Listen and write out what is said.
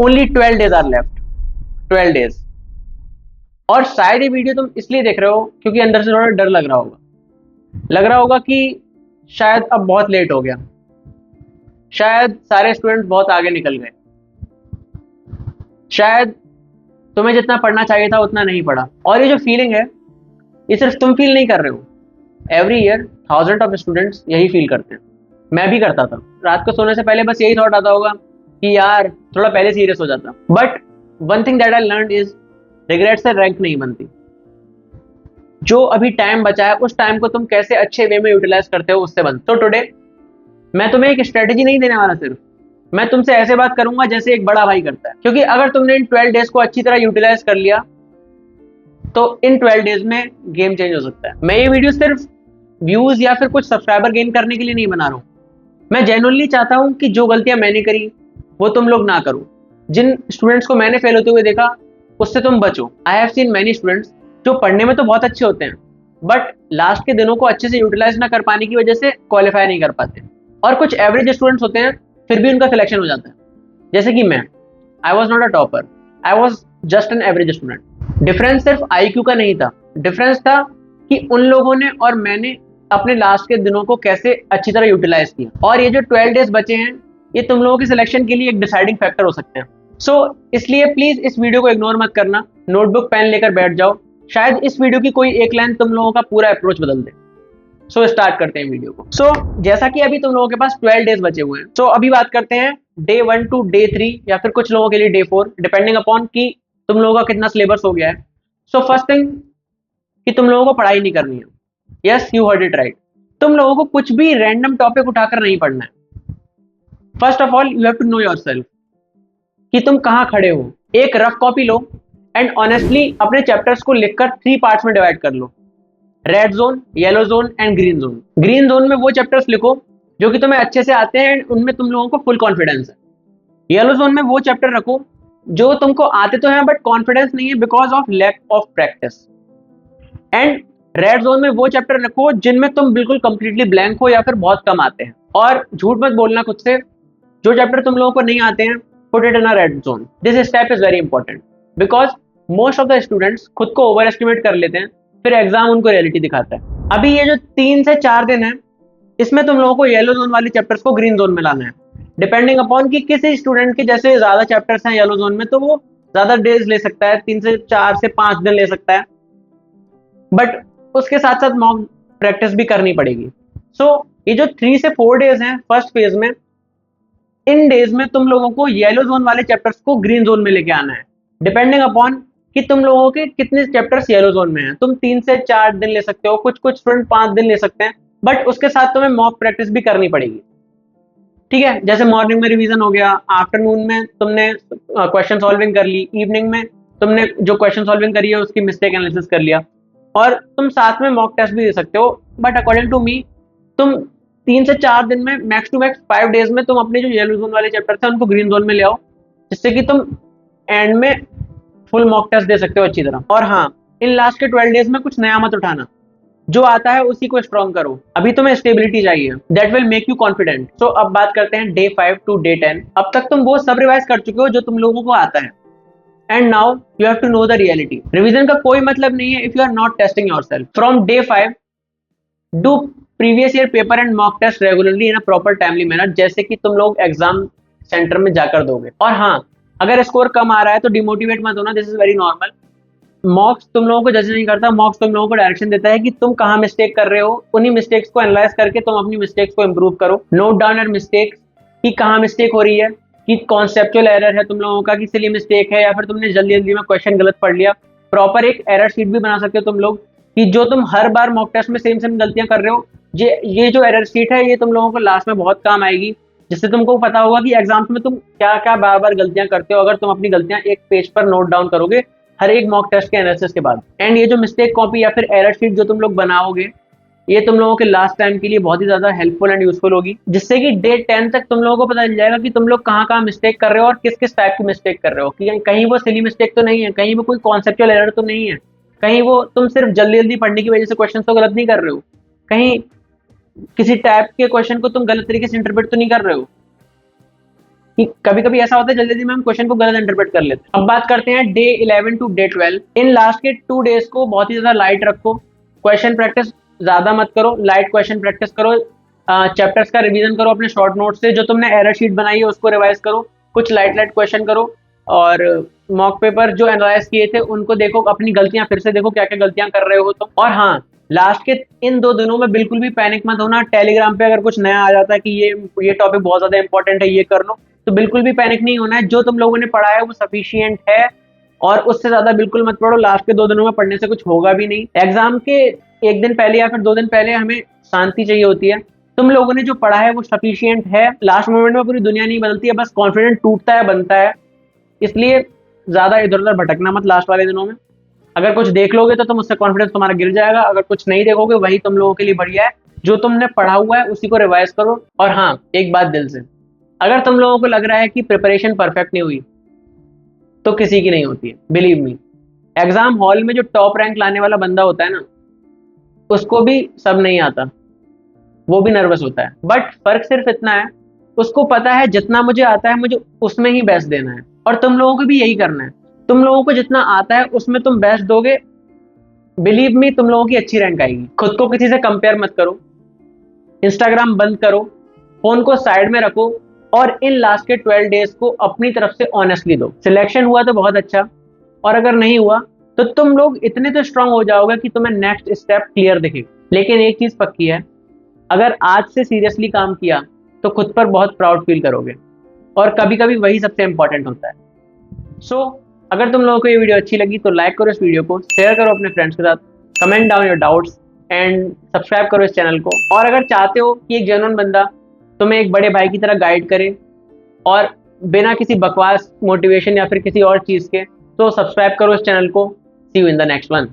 Only 12 days are left, 12 days. और शायद ये वीडियो तुम इसलिए देख रहे हो क्योंकि अंदर से थोड़ा डर लग रहा होगा कि शायद अब बहुत लेट हो गया, शायद सारे स्टूडेंट बहुत आगे निकल गए, शायद तुम्हें जितना पढ़ना चाहिए था उतना नहीं पढ़ा। और ये जो फीलिंग है ये सिर्फ तुम फील नहीं कर रहे हो, every year thousand of students यही फील करते हैं। मैं भी करता था, रात को सोने से पहले बस यही थॉट आता होगा कि यार थोड़ा पहले सीरियस हो जाता। But one thing that I learn is regret से रैंक नहीं बनती। जो अभी टाइम बचा है उस टाइम को तुम कैसे अच्छे वे में यूटिलाइज करते हो उससे बनता। तो टुडे मैं तुम्हें एक स्ट्रेटेजी नहीं देने वाला, सिर्फ मैं तुमसे ऐसे बात करूंगा जैसे एक बड़ा भाई करता है। क्योंकि अगर तुमने इन 12 डेज को अच्छी तरह यूटिलाइज कर लिया तो इन 12 डेज में गेम चेंज हो सकता है। मैं ये वीडियो सिर्फ व्यूज या फिर कुछ सब्सक्राइबर गेन करने के लिए नहीं बना रहा हूँ। मैं जेन्युइनली चाहता हूँ कि जो गलतियां मैंने करी वो तुम लोग ना करो। जिन स्टूडेंट्स को मैंने फेल होते हुए देखा उससे तुम बचो। I have seen many students जो पढ़ने में तो बहुत अच्छे होते हैं बट लास्ट के दिनों को अच्छे से यूटिलाइज ना कर पाने की वजह से क्वालिफाई नहीं कर पाते। और कुछ एवरेज स्टूडेंट्स होते हैं फिर भी उनका सिलेक्शन हो जाता है, जैसे कि मैं। I was not a topper, I was just an average student. Difference सिर्फ IQ का नहीं था, डिफरेंस था कि उन लोगों ने और मैंने अपने लास्ट के दिनों को कैसे अच्छी तरह यूटिलाइज किया। और ये जो 12 डेज बचे हैं ये तुम लोगों के सिलेक्शन के लिए एक डिसाइडिंग फैक्टर हो सकते हैं। सो इसलिए प्लीज इस वीडियो को इग्नोर मत करना, नोटबुक पेन लेकर बैठ जाओ। शायद इस वीडियो की कोई एक लाइन तुम लोगों का पूरा अप्रोच बदल दे। सो स्टार्ट करते हैं वीडियो को। जैसा कि अभी तुम लोगों के पास 12 डेज बचे हुए हैं, अभी बात करते हैं डे 1 टू डे 3 या फिर कुछ लोगों के लिए डे 4, डिपेंडिंग अपॉन कि तुम लोगों का कितना सिलेबस हो गया है। फर्स्ट थिंग कि तुम लोगों को पढ़ाई नहीं करनी है। Yes, you heard it right. तुम लोगों को कुछ भी रैंडम टॉपिक उठाकर नहीं पढ़ना है। First of all you have to know yourself कि तुम कहां खड़े हो। एक रफ कॉपी लो एंड ऑनेस्टली अपने चैप्टर्स को लिखकर 3 पार्ट्स में डिवाइड कर लो। Red zone, yellow zone and green zone. Green zone में वो चैप्टर्स लिखो जो कि तुम्हें अच्छे से आते हैं एंड उनमें तुम लोगों को फुल कॉन्फिडेंस है। येलो जोन में वो चैप्टर रखो जो तुमको आते तो हैं बट कॉन्फिडेंस नहीं है because of lack of practice. And red zone में वो चैप्टर रखो जिनमें तुम बिल्कुल कंप्लीटली ब्लैंक हो या फिर बहुत कम आते हैं। और झूठ मत बोलना खुद से, जो चैप्टर तुम लोगों को नहीं आते हैं put it in a red zone. This step is very important because most of the students खुद को ओवर एस्टिमेट कर लेते हैं, फिर एग्जाम उनको रियलिटी दिखाता है। अभी ये जो 3 से 4 दिन है इसमें तुम लोगों को येलो जोन वाले चैप्टर्स को ग्रीन जोन में लाना है, डिपेंडिंग अपॉन कि किसी स्टूडेंट के जैसे ज्यादा चैप्टर्स हैं येलो जोन में तो वो ज्यादा डेज ले सकता है, 3 से 4 से 5 दिन ले सकता है, बट उसके साथ साथ मॉक प्रैक्टिस भी करनी पड़ेगी। ये जो 3 से 4 डेज हैं फर्स्ट फेज में, इन डेज में तुम लोगों को येलो जोन वाले चैप्टर्स को ग्रीन जोन में लेके आना है, डिपेंडिंग अपॉन कि तुम लोगों के कितने चैप्टर्स येलो जोन में हैं। तुम 3 से 4 दिन ले सकते हो, कुछ स्टूडेंट 5 दिन ले सकते हैं, बट उसके साथ तुम्हें मॉक प्रैक्टिस भी करनी पड़ेगी। ठीक है, जैसे मॉर्निंग में रिवीजन हो गया, आफ्टरनून में तुमने क्वेश्चन सॉल्विंग कर ली, इवनिंग में तुमने जो क्वेश्चन सॉल्विंग करी है उसकी मिस्टेक एनालिसिस कर लिया, और तुम साथ में मॉक टेस्ट भी दे सकते हो। बट अकॉर्डिंग टू मी तुम 3 से 4 दिन में मैक्स टू मैक्स 5 डेज में तुम अपने जो येलो जोन वाले चैप्टर थे उनको ग्रीन जोन में ले आओ, जिससे कि तुम एंड में फुल मॉक टेस्ट दे सकते हो अच्छी तरह। और हाँ, इन लास्ट के 12 डेज में कुछ नया मत उठाना, जो आता है उसी को स्ट्रॉन्ग करो। अभी तुम्हें स्टेबिलिटी चाहिए, that will make you confident. अब बात करते हैं डे 5 टू डे 10। अब तक तुम वो सब रिवाइज कर चुके हो जो तुम लोगों को आता है, and now you have to know the reality. Revision का कोई मतलब नहीं है if you are not testing yourself. From day 5 do previous year paper and mock test regularly in a proper timely manner, जैसे कि तुम लोग एग्जाम सेंटर में जाकर दोगे। और हाँ, अगर स्कोर कम आ रहा है तो डिमोटिवेट मत होना, दिस इज वेरी नॉर्मल। मॉक्स तुम लोगों को जज नहीं करता, मॉक्स तुम लोगों को डायरेक्शन देता है कि तुम कहाँ मिस्टेक कर रहे हो। उन्हीं मिस्टेक्स को एनालाइज करके तुम अपनी मिस्टेक्स को इंप्रूव करो। नोट डाउन योर मिस्टेक्स कि कहाँ मिस्टेक हो रही है, कि कॉन्सेप्चुअल एरर है तुम लोगों का, कि सिली मिस्टेक है, या फिर तुमने जल्दी जल्दी में क्वेश्चन गलत पढ़ लिया। प्रॉपर एक एरर शीट भी बना सकते हो तुम लोग, कि जो तुम हर बार मॉक टेस्ट में सेम गलतियां कर रहे हो, ये जो एरर शीट है ये तुम लोगों को लास्ट में बहुत काम आएगी, जिससे तुमको पता होगा कि एग्जाम्स में तुम क्या क्या बार बार गलतियां करते हो, अगर तुम अपनी गलतियां एक पेज पर नोट डाउन करोगे हर एक मॉक टेस्ट के एनालिसिस के बाद। एंड ये जो मिस्टेक कॉपी या फिर एरर शीट जो तुम लोग बनाओगे, ये तुम लोगों के लास्ट टाइम के लिए बहुत ही ज्यादा हेल्पफुल एंड यूजफुल होगी, जिससे कि डे 10 तक तुम लोगों को पता चल जाएगा कि तुम लोग कहाँ कहाँ मिस्टेक कर रहे हो और किस किस टाइप की मिस्टेक कर रहे हो, कि कहीं वो सिली मिस्टेक तो नहीं है, कहीं वो कोई कॉन्सेप्चुअल एरर तो नहीं है, कहीं वो तुम सिर्फ जल्दी जल्दी पढ़ने की वजह से क्वेश्चन तो गलत नहीं कर रहे हो, कहीं किसी टाइप के क्वेश्चन को तुम गलत तरीके से इंटरप्रेट तो नहीं कर रहे हो। कि कभी कभी ऐसा होता है जल्दी जल्दी में हम क्वेश्चन को गलत इंटरप्रेट कर लेते हैं। अब बात करते हैं डे 11 टू डे 12। इन लास्ट के 2 डेज को बहुत ही ज्यादा लाइट रखो, क्वेश्चन प्रैक्टिस ज्यादा मत करो, लाइट क्वेश्चन प्रैक्टिस करो, चैप्टर्स का रिवीजन करो अपने शॉर्ट नोट से, जो तुमने एरर शीट बनाई है उसको रिवाइज करो, कुछ लाइट लाइट क्वेश्चन करो, और मॉक पेपर जो एनालाइज किए थे उनको देखो, अपनी गलतियां फिर से देखो क्या क्या गलतियां कर रहे हो तुम। और हाँ, लास्ट के इन 2 दिनों में बिल्कुल भी पैनिक मत होना। टेलीग्राम पे अगर कुछ नया आ जाता है कि ये टॉपिक बहुत ज्यादा इंपॉर्टेंट है, ये कर लो, तो बिल्कुल भी पैनिक नहीं होना है। जो तुम लोगों ने पढ़ा है वो सफिशियंट है, और उससे ज्यादा बिल्कुल मत पढ़ो। लास्ट के 2 दिनों में पढ़ने से कुछ होगा भी नहीं। एग्जाम के 1 दिन पहले या फिर 2 दिन पहले हमें शांति चाहिए होती है। तुम लोगों ने जो पढ़ा है वो सफिशियंट है। लास्ट मोमेंट में पूरी दुनिया नहीं बदलती है, बस कॉन्फिडेंस टूटता है, बनता है। इसलिए ज्यादा इधर उधर भटकना मत लास्ट वाले दिनों में। अगर कुछ देख लोगे तो तुम उससे कॉन्फिडेंस तुम्हारा गिर जाएगा, अगर कुछ नहीं देखोगे वही तुम लोगों के लिए बढ़िया है। जो तुमने पढ़ा हुआ है उसी को रिवाइज करो। और हाँ, एक बात दिल से, अगर तुम लोगों को लग रहा है कि प्रिपरेशन परफेक्ट नहीं हुई, तो किसी की नहीं होती है, बिलीव मी। एग्जाम हॉल में जो टॉप रैंक लाने वाला बंदा होता है ना, उसको भी सब नहीं आता, वो भी नर्वस होता है। बट फर्क सिर्फ इतना है, उसको पता है जितना मुझे आता है मुझे उसमें ही बेस्ट देना है, और तुम लोगों को भी यही करना है। तुम लोगों को जितना आता है उसमें तुम बेस्ट दोगे, बिलीव मी, तुम लोगों की अच्छी रैंक आएगी। खुद को किसी से कंपेयर मत करो, इंस्टाग्राम बंद करो, फोन को साइड में रखो, और इन लास्ट के 12 डेज को अपनी तरफ से ऑनेस्टली दो। सिलेक्शन हुआ तो बहुत अच्छा, और अगर नहीं हुआ तो तुम लोग इतने तो स्ट्रांग हो जाओगे कि तुम्हें नेक्स्ट स्टेप क्लियर दिखेगा। लेकिन एक चीज पक्की है, अगर आज से सीरियसली काम किया तो खुद पर बहुत प्राउड फील करोगे, और कभी कभी वही सबसे इंपॉर्टेंट होता है। सो अगर तुम लोगों को ये वीडियो अच्छी लगी तो लाइक करो इस वीडियो को, शेयर करो अपने फ्रेंड्स के साथ, comment down your doubts, and subscribe करो इस चैनल को। और अगर चाहते हो कि एक जेन्युइन बंदा तुम्हें एक बड़े भाई की तरह गाइड करे, और बिना किसी बकवास मोटिवेशन या फिर किसी और चीज़ के, तो सब्सक्राइब करो इस चैनल को। See you in the next one.